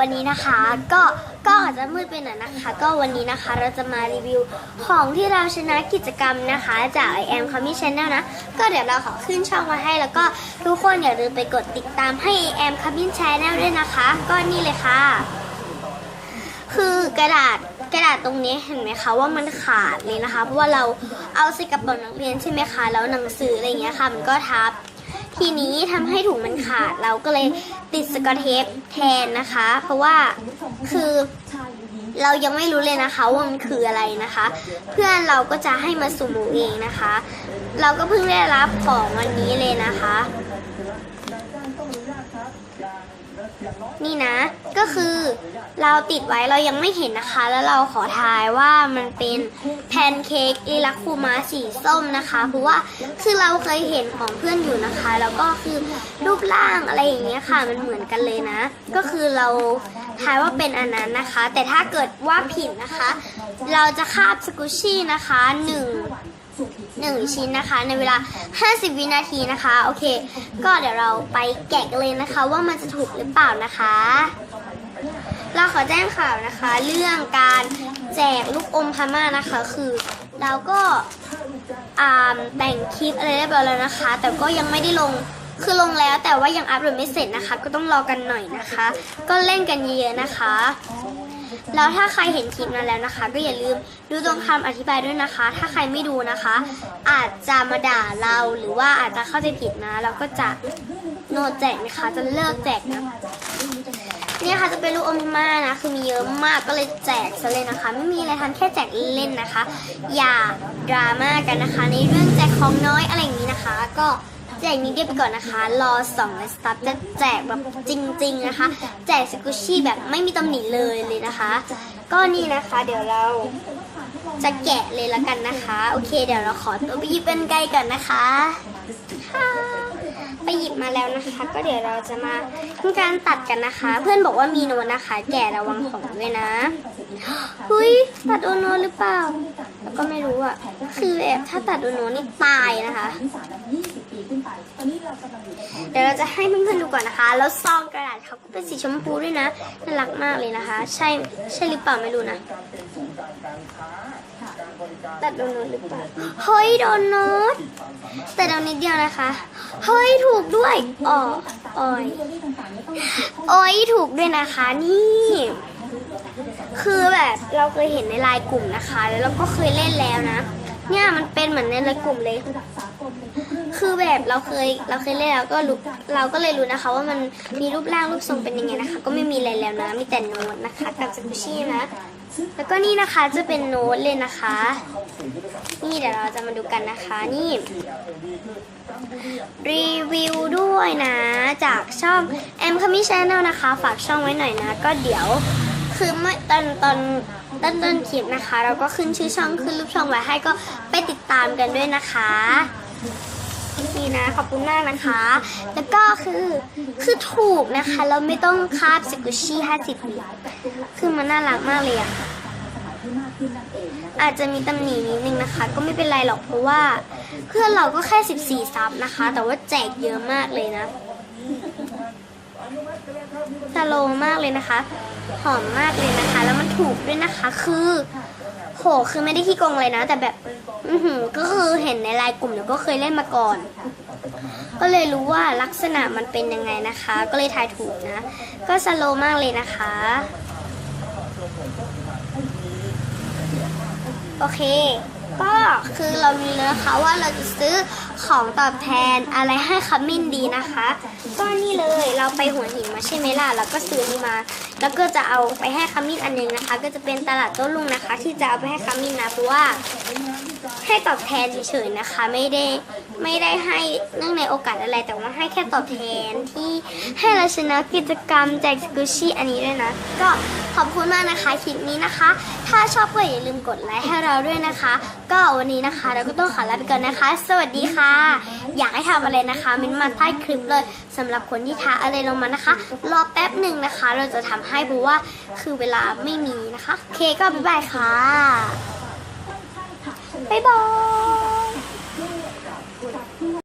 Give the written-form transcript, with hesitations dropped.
วันนี้นะคะก็อาจจะมืดไปหน่อยนะคะก็วันนี้นะคะเราจะมารีวิวของที่เราชนะกิจกรรมนะคะจาก I am Kami Channel นะก็เดี๋ยวเราขอขึ้นช่องไว้ให้แล้วก็ทุกคนอย่าลืมไปกดติดตามให้ I am Kami Channel ด้วยนะคะก็นี่เลยค่ะคือกระดาษตรงนี้เห็นไหมคะว่ามันขาดเลยนะคะเพราะว่าเราเอาใส่กระเป๋านักเรียนใช่ไหมคะแล้วหนังสืออะไรอย่างเงี้ยค่ะมันก็ทับทีนี้ทำให้ถุงมันขาดเราก็เลยติดสกอตเทปแทนนะคะเพราะว่าคือเรายังไม่รู้เลยนะคะว่ามันคืออะไรนะคะเพื่อนเราก็จะให้มาสุ่มเองนะคะเราก็เพิ่งได้รับของวันนี้เลยนะคะนี่นะก็คือเราติดไว้เรายังไม่เห็นนะคะแล้วเราขอทายว่ามันเป็นแพนเค้กอิรักคุมะสีส้มนะคะเพราะว่าคือเราเคยเห็นของเพื่อนอยู่นะคะแล้วก็คือรูปร่างอะไรอย่างเงี้ยค่ะมันเหมือนกันเลยนะก็คือเราทายว่าเป็นอันนั้นนะคะแต่ถ้าเกิดว่าผิดนะคะเราจะคาบสกุชชี่นะคะหนึ่งชิ้นนะคะในเวลา50วินาทีนะคะโอเคก็เดี๋ยวเราไปแกะเลยนะคะว่ามันจะถูกหรือเปล่านะคะเราขอแจ้งข่าวนะคะเรื่องการแจกลูกอมพม่านะคะคือเราก็แต่งคลิปอะไรเรียบร้อยแล้วนะคะแต่ก็ยังไม่ได้ลงคือลงแล้วแต่ว่ายังอัปโหลดไม่เสร็จนะคะก็ต้องรอกันหน่อยนะคะก็เล่นกันเยอะๆนะคะแล้วถ้าใครเห็นคลิปนั้นแล้วนะคะก็อย่าลืมดูตรงคำอธิบายด้วยนะคะถ้าใครไม่ดูนะคะอาจจะมาด่าเราหรือว่าอาจจะเข้าใจผิดนะเราก็จะโนแจกนะคะจะเลิกแจกนะเนี่ยค่ะจะเป็นลูกอมพม่านะคือมีเยอะมากก็เลยแจกซะเลยนะคะไม่มีอะไรทำแค่แจกเล่นๆนะคะอย่าดราม่ากันนะคะในเรื่องแจกของน้อยอะไรอย่างนี้นะคะก็แจกนี้เดียวไปก่อนนะคะรอ2ในสต็อปจะแจกแบบจริงๆนะคะแจกสกุชชี่แบบไม่มีตำหนิเลยนะคะก็นี่นะคะเดี๋ยวเราจะแกะเลยละกันนะคะโอเคเดี๋ยวเราขอตัวไปหยิบเป็นไกลก่อนนะคะไปหยิบมาแล้วนะคะก็เดี๋ยวเราจะมาทำการตัดกันนะคะเพื่อนบอกว่ามีโน้ตนะคะแกะระวังของด้วยนะเฮ้ยตัดโอโนหรือเปล่าแล้วก็ไม่รู้อ่ะคือแบบถ้าตัดโอโนนี่ตายนะคะเดี๋ยวเราจะให้เพื่อนๆดูก่อนนะคะแล้วซองกระดาษเขาก็เป็นสีชมพูด้วยนะน่ารักมากเลยนะคะใช่หรือเปล่าไม่รู้นะตัดโดนโน้ตหรือเปล่าเฮ้ยโดนโน้ตแต่โดนนิดเดียวนะคะเฮ้ยถูกด้วยโอ้ยถูกด้วยนะคะนี่คือแบบเราเคยเห็นในไลน์กลุ่มนะคะแล้วเราก็เคยเล่นแล้วนะเนี่ยมันเป็นเหมือนในไลน์กลุ่มเลยคือแบบเราเคยเล่นแล้วก็เราก็เลยรู้นะคะว่ามันมีรูปร่างรูปทรงเป็นยังไงนะคะก็ไม่มีอะไรแล้วนะมีแต่โน้ตนะคะกับสกุชชี่นะแล้วก็นี่นะคะจะเป็นโน้ตเลยนะคะนี่เดี๋ยวเราจะมาดูกันนะคะนี่รีวิวด้วยนะจากช่อง am Kami Channel นะคะฝากช่องไว้หน่อยนะก็เดี๋ยวคือเมื่อตอนคลิปนะคะเราก็ขึ้นชื่อช่องขึ้นรูปช่องไว้ให้ก็ไปติดตามกันด้วยนะคะนี่นะขอบคุณมากนะคะแล้วก็คือถูกนะคะเราไม่ต้องคาบสกุชชี่50วิคือมันน่ารักมากเลยอะอาจจะมีตำหนินิดนึงนะคะก็ไม่เป็นไรหรอกเพราะว่าเพื่อนเราก็แค่14ซับนะคะแต่ว่าแจกเยอะมากเลยนะตะโลมากเลยนะคะหอมมากเลยนะคะแล้วมันถูกด้วยนะคะคือไม่ได้ขี้โกงเลยนะแต่แบบก็คือเห็นในไลน์กลุ่มแล้วก็เคยเล่นมาก่อนก็เลยรู้ว่าลักษณะมันเป็นยังไงนะคะก็เลยทายถูกนะก็สโลมากเลยนะคะโอเคก็คือเรามีเลยนะคะว่าเราจะซื้อของตอบแทนอะไรให้คัมมินดีนะคะก็นี่เลยเราไปหัวหินมาใช่ไหมล่ะแล้วก็ซื้อนี่มาแล้วก็จะเอาไปให้คัมมินอันนึงนะคะก็จะเป็นตลาดโต้รุ่งนะคะที่จะเอาไปให้คัมมินนะเพราะว่าให้ตอบแทนเฉยๆนะคะไม่ได้ให้เนื่องในโอกาสอะไรแต่ว่าให้แค่ตอบแทนที่ให้เราชนะกิจกรรมแจกสกุชชี่อันนี้ด้วยนะก็ขอบคุณมากนะคะคลิปนี้นะคะถ้าชอบก็อย่าลืมกดไลค์ให้เราด้วยนะคะก็วันนี้นะคะเราก็ต้องขอลาไปก่อนนะคะสวัสดีค่ะอยากให้ทำอะไรนะคะมิ้นมาใต้คลิปเลยสำหรับคนที่ท้าอะไรลงมานะคะรอแป๊บหนึ่งนะคะเราจะทำให้เพราะว่าคือเวลาไม่มีนะคะโอเคก็บ๊ายบายค่ะบ๊ายบาย